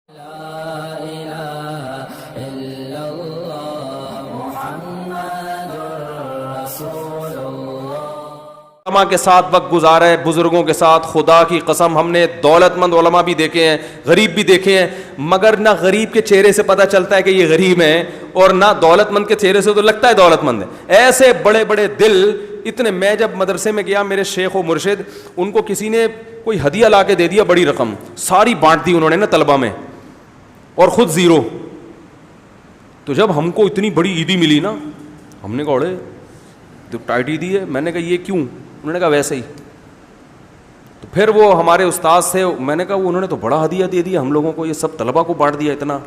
علماء کے ساتھ وقت گزارا ہے، بزرگوں کے ساتھ، خدا کی قسم ہم نے دولت مند علماء بھی دیکھے ہیں، غریب بھی دیکھے ہیں، مگر نہ غریب کے چہرے سے پتہ چلتا ہے کہ یہ غریب ہیں اور نہ دولت مند کے چہرے سے تو لگتا ہے دولت مند ہے. ایسے بڑے بڑے دل اتنے. میں جب مدرسے میں گیا، میرے شیخ و مرشد، ان کو کسی نے کوئی ہدیہ لا کے دے دیا، بڑی رقم، ساری بانٹ دی انہوں نے نا طلبہ میں، اور خود زیرو. تو جب ہم کو اتنی بڑی عیدی ملی نا، ہم نے کہا اڑے تو ٹائٹ عیدی ہے. میں نے کہا یہ کیوں؟ انہوں نے کہا ویسے ہی. تو پھر وہ ہمارے استاد سے میں نے کہا انہوں نے تو بڑا ہدیہ دے دیا ہم لوگوں کو، یہ سب طلبہ کو بانٹ دیا اتنا.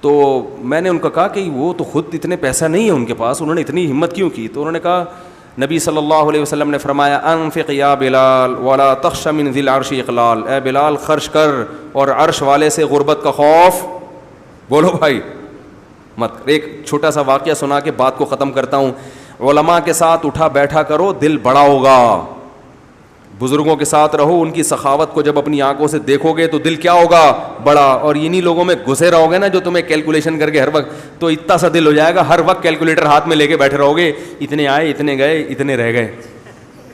تو میں نے ان کو کہا کہ وہ تو خود اتنے پیسہ نہیں ہے ان کے پاس، انہوں نے اتنی ہمت کیوں کی؟ تو انہوں نے کہا نبی صلی اللہ علیہ وسلم نے فرمایا انفق یا بلال ولا تخش من ذی العرش اقلال. اے بلال خرچ کر اور عرش والے سے غربت کا خوف، بولو بھائی مت. ایک چھوٹا سا واقعہ سنا کے بات کو ختم کرتا ہوں. علماء کے ساتھ اٹھا بیٹھا کرو، دل بڑا ہوگا. بزرگوں کے ساتھ رہو، ان کی سخاوت کو جب اپنی آنکھوں سے دیکھو گے تو دل کیا ہوگا؟ بڑا. اور انہی لوگوں میں گھسے رہو گے نا جو تمہیں کیلکولیشن کر کے ہر وقت، تو اتنا سا دل ہو جائے گا ہر وقت کیلکولیٹر ہاتھ میں لے کے بیٹھے رہو گے، اتنے آئے اتنے گئے اتنے رہ گئے،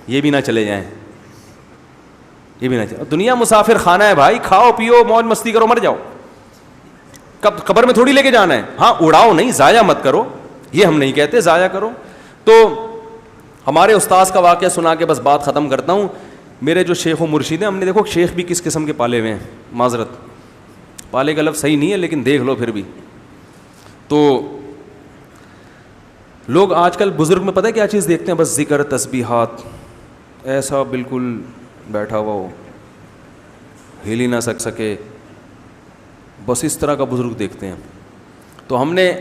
یہ بھی نہ چلے جائیں، یہ بھی نہ چلے. دنیا مسافر خانہ ہے بھائی، کھاؤ پیو موج مستی کرو مر جاؤ. کب قبر میں تھوڑی لے کے جانا ہے. ہاں اڑاؤ نہیں، ضائع مت کرو، یہ ہم نہیں کہتے ضائع کرو. تو ہمارے استاذ کا واقعہ سنا کے بس بات ختم کرتا ہوں. میرے جو شیخ و مرشد ہیں، ہم نے دیکھو شیخ بھی کس قسم کے پالے ہوئے ہیں، معذرت پالے کا لفظ صحیح نہیں ہے لیکن دیکھ لو پھر بھی. تو لوگ آج کل بزرگ میں پتہ ہے کیا چیز دیکھتے ہیں؟ بس ذکر تسبیحات، ایسا بالکل بیٹھا ہوا ہو، ہل ہی نہ سکے، بس اس طرح کا بزرگ دیکھتے ہیں. تو ہم نے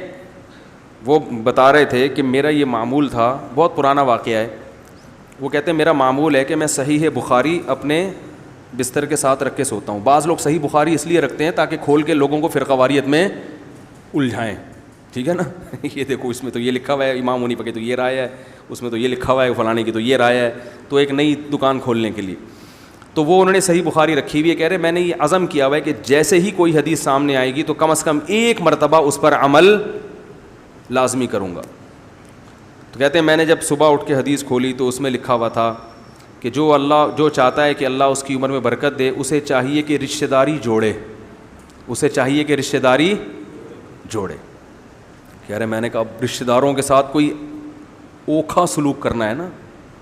وہ بتا رہے تھے کہ میرا یہ معمول تھا، بہت پرانا واقعہ ہے. وہ کہتے ہیں میرا معمول ہے کہ میں صحیح بخاری اپنے بستر کے ساتھ رکھ کے سوتا ہوں. بعض لوگ صحیح بخاری اس لیے رکھتے ہیں تاکہ کھول کے لوگوں کو فرقہ واریت میں الجھائیں، ٹھیک ہے نا. یہ دیکھو اس میں تو یہ لکھا ہوا ہے امام حنیفہ کی تو یہ رائے ہے، اس میں تو یہ لکھا ہوا ہے فلانے کی تو یہ رائے ہے، تو ایک نئی دکان کھولنے کے لیے. تو وہ انہوں نے صحیح بخاری رکھی ہوئی ہے. کہہ رہے میں نے یہ عزم کیا ہوا ہے کہ جیسے ہی کوئی حدیث سامنے آئے گی تو کم از کم ایک مرتبہ اس پر عمل لازمی کروں گا. تو کہتے ہیں میں نے جب صبح اٹھ کے حدیث کھولی تو اس میں لکھا ہوا تھا کہ جو چاہتا ہے کہ اللہ اس کی عمر میں برکت دے، اسے چاہیے کہ رشتہ داری جوڑے، اسے چاہیے کہ رشتہ داری جوڑے. کہہ رہے میں نے کہا اب رشتہ داروں کے ساتھ کوئی اوکھا سلوک کرنا ہے نا،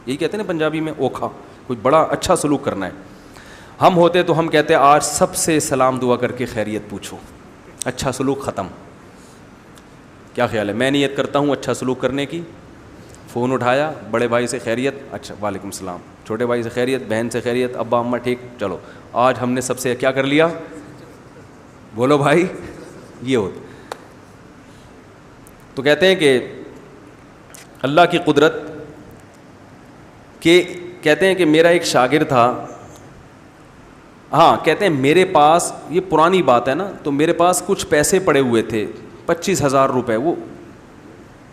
یہی کہتے ہیں نا پنجابی میں اوکھا، کوئی بڑا اچھا سلوک کرنا ہے. ہم ہوتے تو ہم کہتے آج سب سے سلام دعا کر کے خیریت پوچھو، اچھا سلوک ختم. کیا خیال ہے؟ میں نیت کرتا ہوں اچھا سلوک کرنے کی. فون اٹھایا، بڑے بھائی سے خیریت، اچھا وعلیکم السلام. چھوٹے بھائی سے خیریت، بہن سے خیریت، ابا اماں ٹھیک، چلو آج ہم نے سب سے کیا کر لیا؟ بولو بھائی یہ ہوتا. تو کہتے ہیں کہ اللہ کی قدرت کہ کہتے ہیں کہ میرا ایک شاگرد تھا. ہاں کہتے ہیں میرے پاس، یہ پرانی بات ہے نا، تو میرے پاس کچھ پیسے پڑے ہوئے تھے، 25,000 روپے. وہ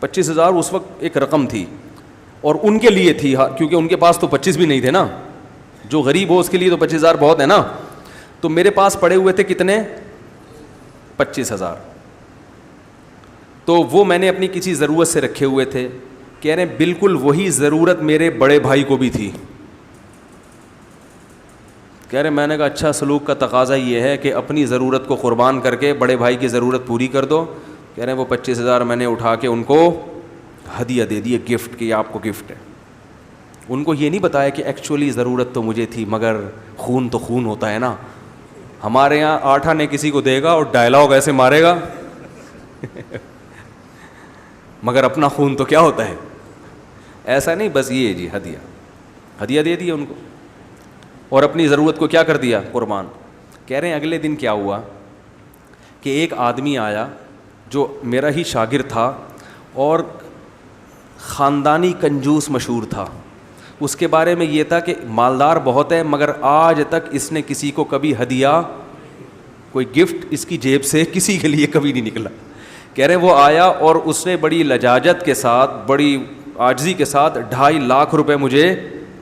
25,000 اس وقت ایک رقم تھی اور ان کے لیے تھی، کیونکہ ان کے پاس تو 25 بھی نہیں تھے نا. جو غریب ہو اس کے لیے تو 25,000 بہت ہے نا. تو میرے پاس پڑے ہوئے تھے کتنے؟ 25,000. تو وہ میں نے اپنی کسی ضرورت سے رکھے ہوئے تھے. کہہ رہے ہیں بالکل وہی ضرورت میرے بڑے بھائی کو بھی تھی. کہہ رہے میں نے کہا اچھا سلوک کا تقاضا یہ ہے کہ اپنی ضرورت کو قربان کر کے بڑے بھائی کی ضرورت پوری کر دو. کہہ رہے ہیں وہ 25,000 میں نے اٹھا کے ان کو ہدیہ دے دیے، گفٹ کی آپ کو گفٹ ہے. ان کو یہ نہیں بتایا کہ ایکچولی ضرورت تو مجھے تھی مگر خون تو خون ہوتا ہے نا. ہمارے یہاں آٹھا نے کسی کو دے گا اور ڈائلاگ ایسے مارے گا مگر اپنا خون تو کیا ہوتا ہے. ایسا نہیں، بس یہ جی ہدیہ دے دیا ان کو اور اپنی ضرورت کو کیا کر دیا؟ قربان. کہہ رہے ہیں اگلے دن کیا ہوا کہ ایک آدمی آیا جو میرا ہی شاگرد تھا اور خاندانی کنجوس مشہور تھا. اس کے بارے میں یہ تھا کہ مالدار بہت ہے مگر آج تک اس نے کسی کو کبھی ہدیہ، کوئی گفٹ اس کی جیب سے کسی کے لیے کبھی نہیں نکلا. کہہ رہے وہ آیا اور اس نے بڑی لجاجت کے ساتھ، بڑی عاجزی کے ساتھ 2.5 لاکھ روپے مجھے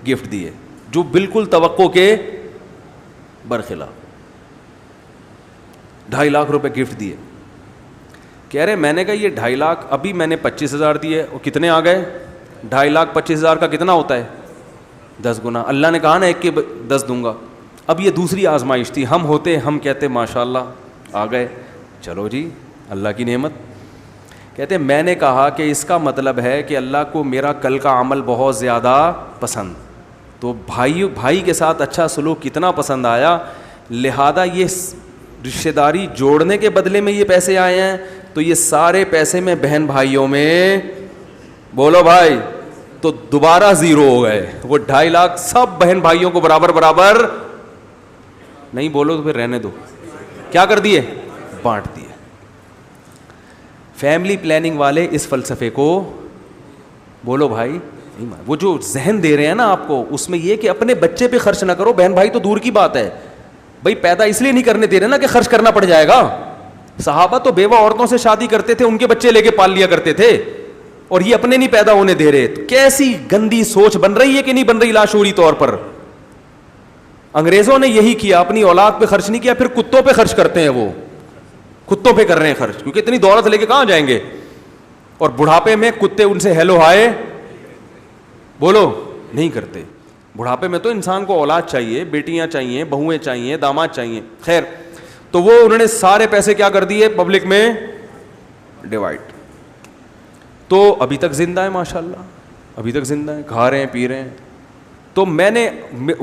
گفٹ دیے، جو بالکل توقع کے برخلاف. 2.5 لاکھ روپے گفٹ دیے. کہہ رہے میں نے کہا یہ 2.5 لاکھ, ابھی میں نے 25,000 دیے, اور کتنے آ گئے؟ 2.5 لاکھ 25,000 کا کتنا ہوتا ہے؟ 10 گنا. اللہ نے کہا نا 1 کے 10 دوں گا. اب یہ دوسری آزمائش تھی. ہم کہتے ماشاء اللہ آ گئے, چلو جی اللہ کی نعمت. کہتے میں نے کہا کہ اس کا مطلب ہے کہ اللہ کو میرا کل کا عمل بہت زیادہ پسند, تو بھائی کے ساتھ اچھا سلوک کتنا پسند آیا, لہذا یہ رشتہ داری جوڑنے کے بدلے میں یہ پیسے آئے ہیں, تو یہ سارے پیسے میں بہن بھائیوں میں, بولو بھائی, تو دوبارہ زیرو ہو گئے. وہ 2.5 لاکھ سب بہن بھائیوں کو برابر نہیں, بولو تو پھر رہنے دو, کیا کر دیے؟ بانٹ دیے. فیملی پلاننگ والے اس فلسفے کو, بولو بھائی, وہ جو ذہن دے رہے ہیں نا آپ کو, اس میں یہ کہ اپنے بچے پہ خرچ نہ کرو, بہن بھائی تو دور کی بات ہے, بھائی پیدا اس لیے نہیں کرنے دے رہے نا کہ خرچ کرنا پڑ جائے گا. صحابہ تو بیوہ عورتوں سے شادی کرتے تھے, ان کے بچے لے کے پال لیا کرتے تھے, اور یہ اپنے نہیں پیدا ہونے دے رہے. کیسی گندی سوچ بن رہی ہے کہ نہیں بن رہی لاشعوری طور پر. انگریزوں نے یہی کیا, اپنی اولاد پہ خرچ نہیں کیا, پھر کتوں پہ خرچ کرتے ہیں, وہ کتوں پہ کر رہے ہیں خرچ, کیونکہ اتنی دولت لے کے کہاں جائیں گے, اور بڑھاپے میں کتے ان سے ہیلو ہائے بولو نہیں کرتے. بڑھاپے میں تو انسان کو اولاد چاہیے, بیٹیاں چاہیے, بہویں چاہیے, داماد چاہیے. خیر, تو وہ انہوں نے سارے پیسے کیا کر دیے, پبلک میں ڈیوائڈ. تو ابھی تک زندہ ہے ماشاءاللہ, ابھی تک زندہ ہے, کھا رہے ہیں, پی رہے ہیں. تو میں نے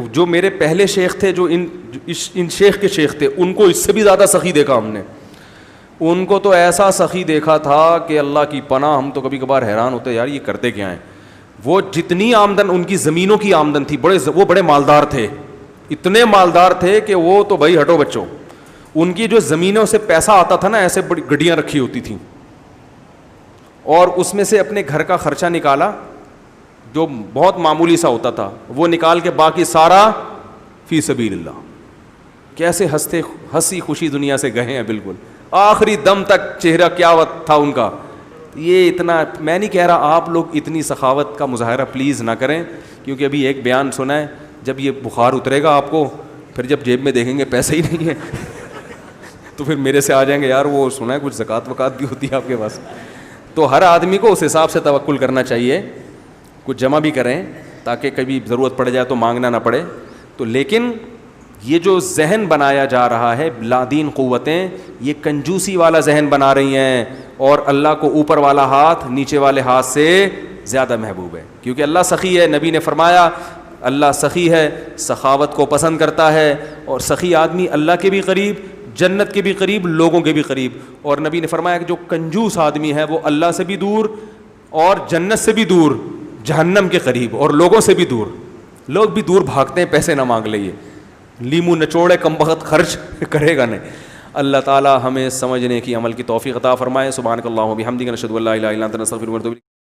جو میرے پہلے شیخ تھے, جو ان شیخ کے شیخ تھے, ان کو اس سے بھی زیادہ سخی دیکھا ہم نے. ان کو تو ایسا سخی دیکھا تھا کہ اللہ کی پناہ, ہم تو کبھی کبھار حیران ہوتے یار یہ کرتے کیا ہیں. وہ جتنی آمدن ان کی زمینوں کی آمدن تھی, وہ بڑے مالدار تھے, اتنے مالدار تھے کہ وہ تو بھائی ہٹو بچوں, ان کی جو زمینوں سے پیسہ آتا تھا نا, ایسے بڑی گڈیاں رکھی ہوتی تھیں, اور اس میں سے اپنے گھر کا خرچہ نکالا جو بہت معمولی سا ہوتا تھا, وہ نکال کے باقی سارا فی سبیل اللہ. کیسے ہنسی خوشی دنیا سے گئے ہیں, بالکل آخری دم تک چہرہ کیا تھا ان کا. یہ اتنا, میں نہیں کہہ رہا آپ لوگ اتنی سخاوت کا مظاہرہ پلیز نہ کریں, کیونکہ ابھی ایک بیان سنا ہے, جب یہ بخار اترے گا آپ کو, پھر جب جیب میں دیکھیں گے پیسے ہی نہیں ہے تو پھر میرے سے آ جائیں گے, یار وہ سنا ہے کچھ زکوٰۃ وکات بھی ہوتی ہے آپ کے پاس. تو ہر آدمی کو اس حساب سے توکل کرنا چاہیے, کچھ جمع بھی کریں تاکہ کبھی ضرورت پڑ جائے تو مانگنا نہ پڑے. تو لیکن یہ جو ذہن بنایا جا رہا ہے, لادین قوتیں یہ کنجوسی والا ذہن بنا رہی ہیں, اور اللہ کو اوپر والا ہاتھ نیچے والے ہاتھ سے زیادہ محبوب ہے, کیونکہ اللہ سخی ہے. نبی نے فرمایا اللہ سخی ہے, سخاوت کو پسند کرتا ہے, اور سخی آدمی اللہ کے بھی قریب, جنت کے بھی قریب, لوگوں کے بھی قریب. اور نبی نے فرمایا کہ جو کنجوس آدمی ہے وہ اللہ سے بھی دور, اور جنت سے بھی دور, جہنم کے قریب, اور لوگوں سے بھی دور. لوگ بھی دور بھاگتے ہیں پیسے نہ مانگ لئے, لیمو نچوڑے کم بخت خرچ کرے گا نہیں. اللہ تعالی ہمیں سمجھنے کی عمل کی توفیق عطا فرمائے. سبحانک اللہم و بحمدک، نشہد ان لا الہ الا انت، نستغفرک ونتوب الیک.